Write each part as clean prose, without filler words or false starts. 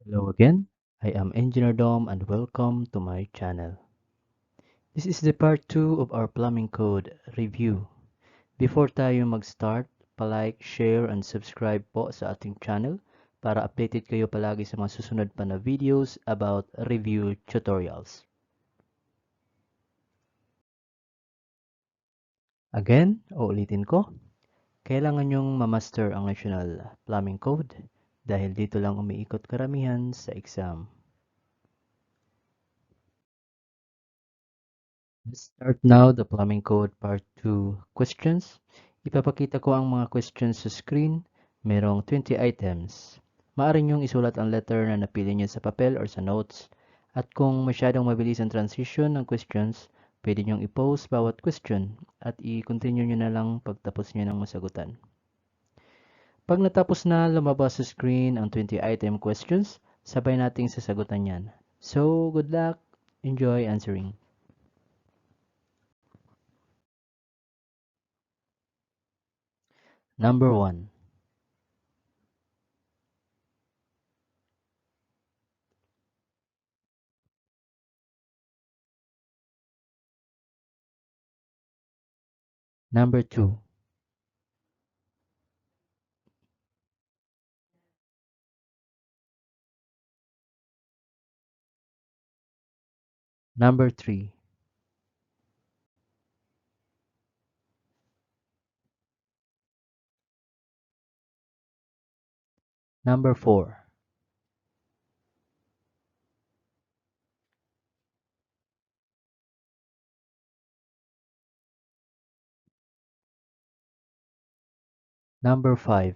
Hello again, I am Engineer Dom and welcome to my channel. This is the part 2 of our plumbing code review. Before tayo mag-start, palike, share, and subscribe po sa ating channel para updated kayo palagi sa mga susunod pa na videos about review tutorials. Again, uulitin ko, kailangan nyong ma-master ang National Plumbing Code dahil dito lang umiikot karamihan sa exam. Let's start now the plumbing code part 2 questions. Ipapakita ko ang mga questions sa screen. Merong 20 items. Maaari niyong isulat ang letter na napili niyo sa papel or sa notes. At kung masyadong mabilis ang transition ng questions, pwede niyong i-pause bawat question at i-continue niyo na lang pagtapos niyo ng masagutan. Pag natapos na lumabas sa screen ang 20 item questions, sabay nating sasagutan yan. So, good luck! Enjoy answering. Number 1. Number 2. Number 3. Number 4. Number 5.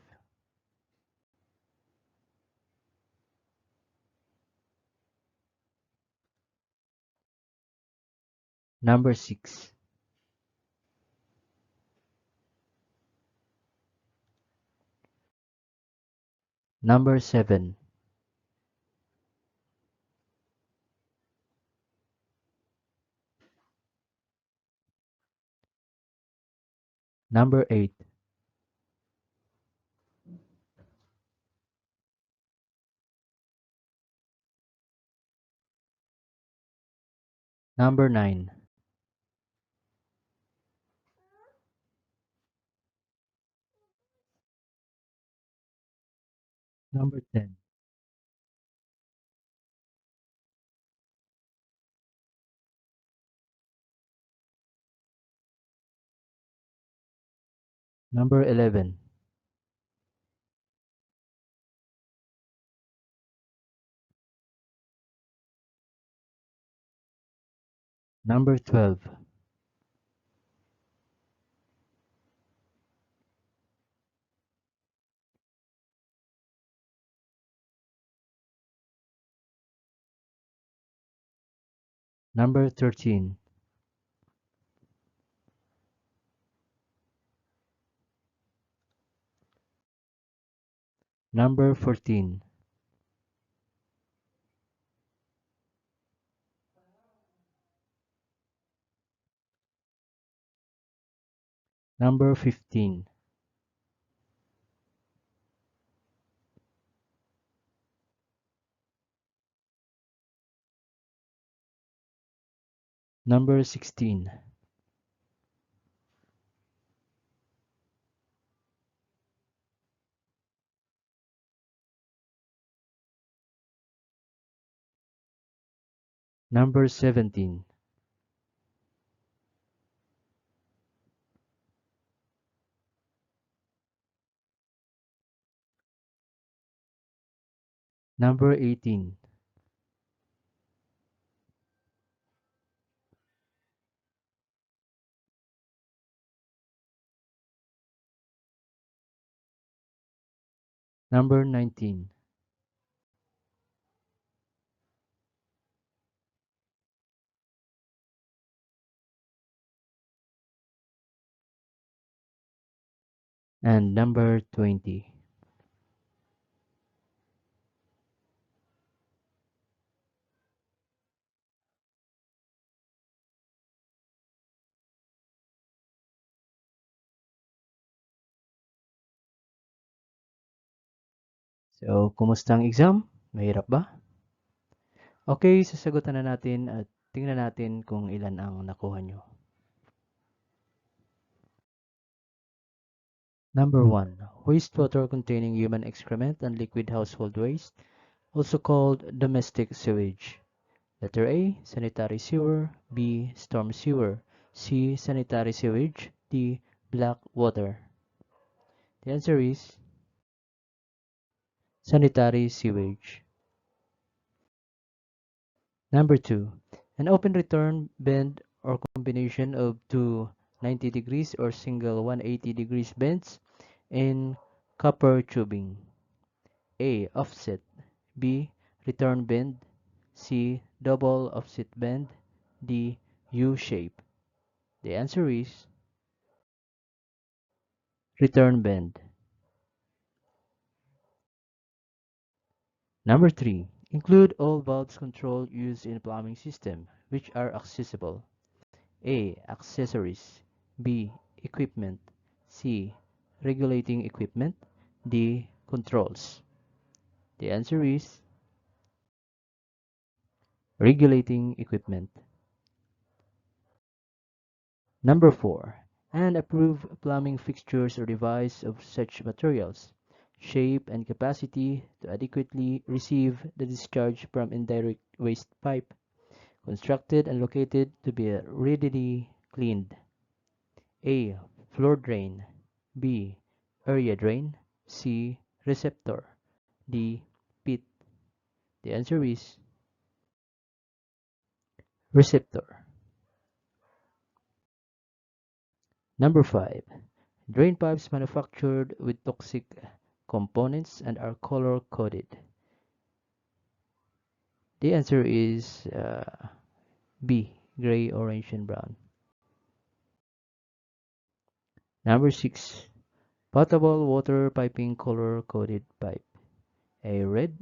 Number 6. Number 7. Number 8. Number 9. Number 10. Number 11. Number 12. Number 13. Number 14. Number 15. Number 16. Number 17. Number 18. Number 19. And number 20. So, kumusta ang exam? Mahirap ba? Okay, sasagutan na natin at tingnan natin kung ilan ang nakuha nyo. Number 1. Wastewater containing human excrement and liquid household waste, also called domestic sewage. Letter A. Sanitary sewer. B. Storm sewer. C. Sanitary sewage. D. Black water. The answer is sanitary sewage. Number 2. An open return bend or combination of two 90 degrees or single 180 degrees bends in copper tubing. A. Offset. B. Return bend. C. Double offset bend. D. U-shape. The answer is return bend. Number 3. Include all valves control used in plumbing system which are accessible. A. Accessories. B. Equipment. C. Regulating equipment. D. Controls. The answer is regulating equipment. Number 4. And approve plumbing fixtures or device of such materials, shape, and capacity to adequately receive the discharge from indirect waste pipe, constructed and located to be readily cleaned. A. Floor drain. B. Area drain. C. Receptor. D. Pit. The answer is receptor. Number 5. Drain pipes manufactured with toxic components and are color coded. The answer is B. Gray, orange, and brown. Number 6. Potable water piping color coded pipe. A. Red.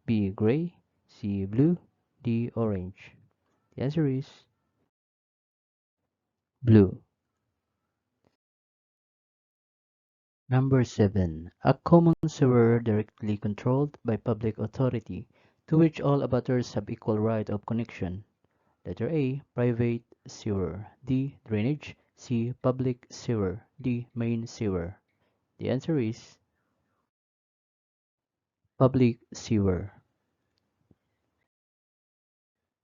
B. Gray. C. Blue. D. Orange. The answer is blue. Number 7. A common sewer directly controlled by public authority to which all abutters have equal right of connection. Letter A. Private sewer. D. Drainage. C. Public sewer. D. Main sewer. The answer is public sewer.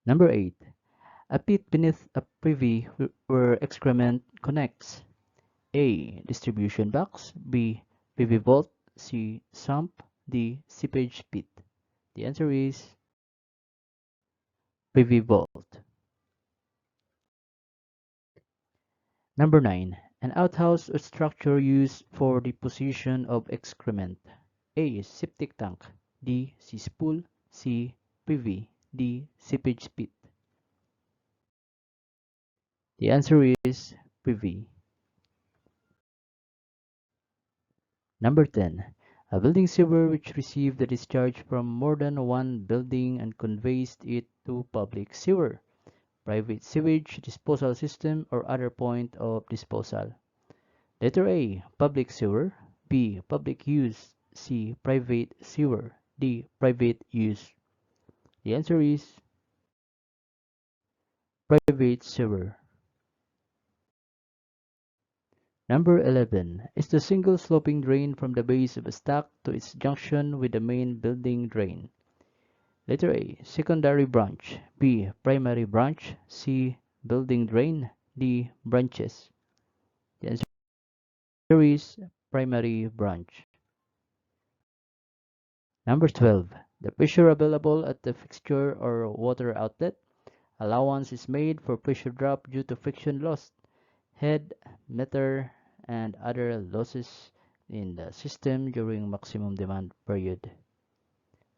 Number 8. A pit beneath a privy where excrement connects. A. Distribution box. B. PV vault. C. Sump. D. Seepage pit. The answer is PV vault. Number 9. An outhouse or structure used for deposition of excrement. A. Septic tank. D. Cesspool. C. PV. D. Seepage pit. The answer is PV. Number 10. A building sewer which received the discharge from more than one building and conveys it to public sewer, private sewage disposal system, or other point of disposal. Letter A. Public sewer. B. Public use. C. Private sewer. D. Private use. The answer is private sewer. Number 11 is the single sloping drain from the base of a stack to its junction with the main building drain. Letter A. Secondary branch. B. Primary branch. C. Building drain. D. Branches. The answer is primary branch. Number 12. The pressure available at the fixture or water outlet. Allowance is made for pressure drop due to friction loss, head, meter, and other losses in the system during maximum demand period.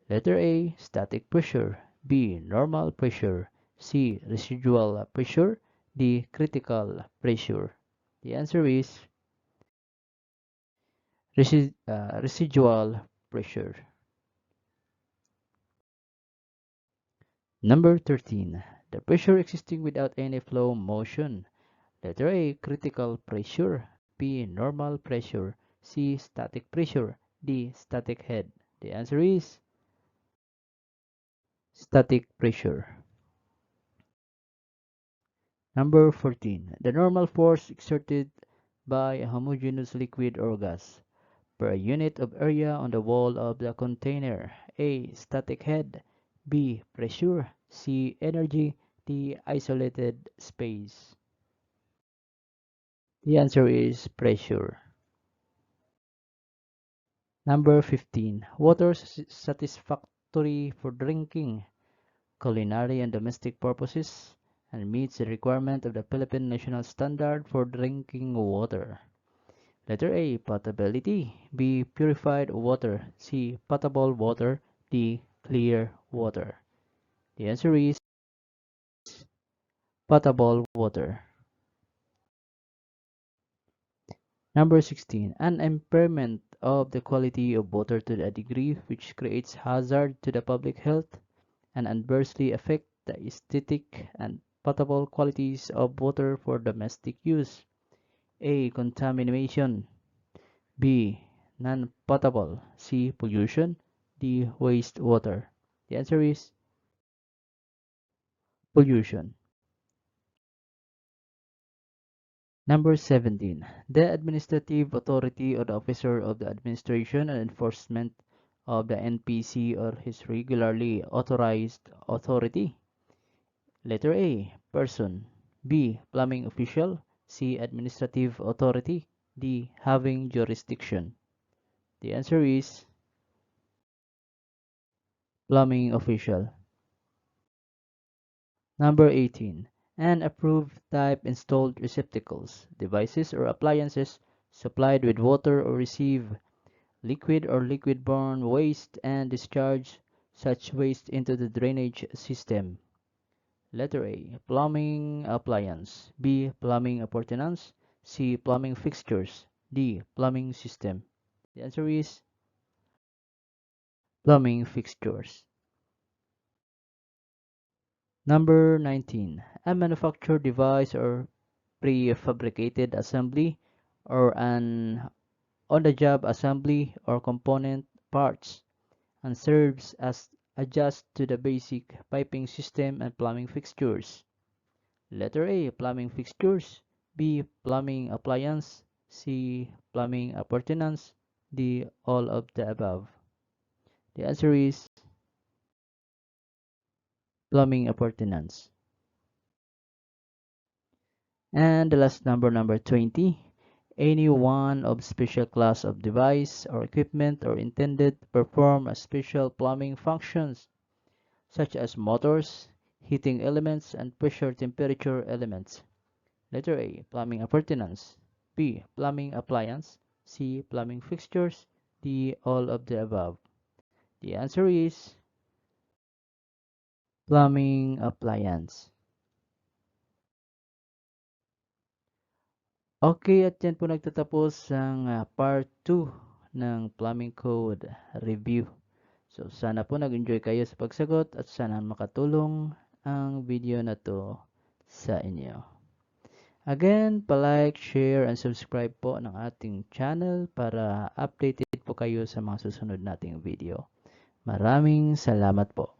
Letter A. Static pressure. B. Normal pressure. C. Residual pressure. D. Critical pressure. The answer is residual pressure. Number 13. The pressure existing without any flow motion. Letter A. Critical pressure. B. Normal pressure. C. Static pressure. D. Static head. The answer is Static pressure. Number 14. The normal force exerted by a homogeneous liquid or gas per unit of area on the wall of the container. A. Static head. B. Pressure. C. Energy. D. Isolated space. The answer is pressure. Number 15. Water satisfactory for drinking, culinary and domestic purposes, and meets the requirement of the Philippine National Standard for Drinking Water. Letter A. Potability. B. Purified water. C. Potable water. D. Clear water. The answer is potable water. Number 16. An impairment of the quality of water to a degree which creates hazard to the public health and adversely affect the aesthetic and potable qualities of water for domestic use. A. Contamination. B. Non-potable. C. Pollution. D. Wastewater. The answer is pollution. Number 17. The administrative authority or the officer of the administration and enforcement of the NPC or his regularly authorized authority. Letter A. Person. B. Plumbing official. C. Administrative authority. D. Having jurisdiction. The answer is plumbing official. Number 18. An approved type installed receptacles, devices or appliances supplied with water or receive liquid or liquid-borne waste and discharge such waste into the drainage system. Letter A. Plumbing appliance. B. Plumbing appurtenance. C. Plumbing fixtures. D. Plumbing system. The answer is plumbing fixtures. Number 19. A manufactured device or prefabricated assembly or an on-the-job assembly or component parts and serves as adjust to the basic piping system and plumbing fixtures. Letter A. Plumbing fixtures. B. Plumbing appliance. C. Plumbing appurtenance. D. All of the above. The answer is plumbing appurtenance. And the last number, number 20. Any one of special class of device or equipment or intended to perform a special plumbing functions such as motors, heating elements, and pressure temperature elements. Letter A. Plumbing appurtenance. B. Plumbing appliance. C. Plumbing fixtures. D. All of the above. The answer is plumbing appliance. Okay, at yan po nagtatapos ang part 2 ng plumbing code review. So, sana po nag-enjoy kayo sa pagsagot at sana makatulong ang video na to sa inyo. Again, palike, share, and subscribe po ng ating channel para updated po kayo sa mga susunod nating video. Maraming salamat po.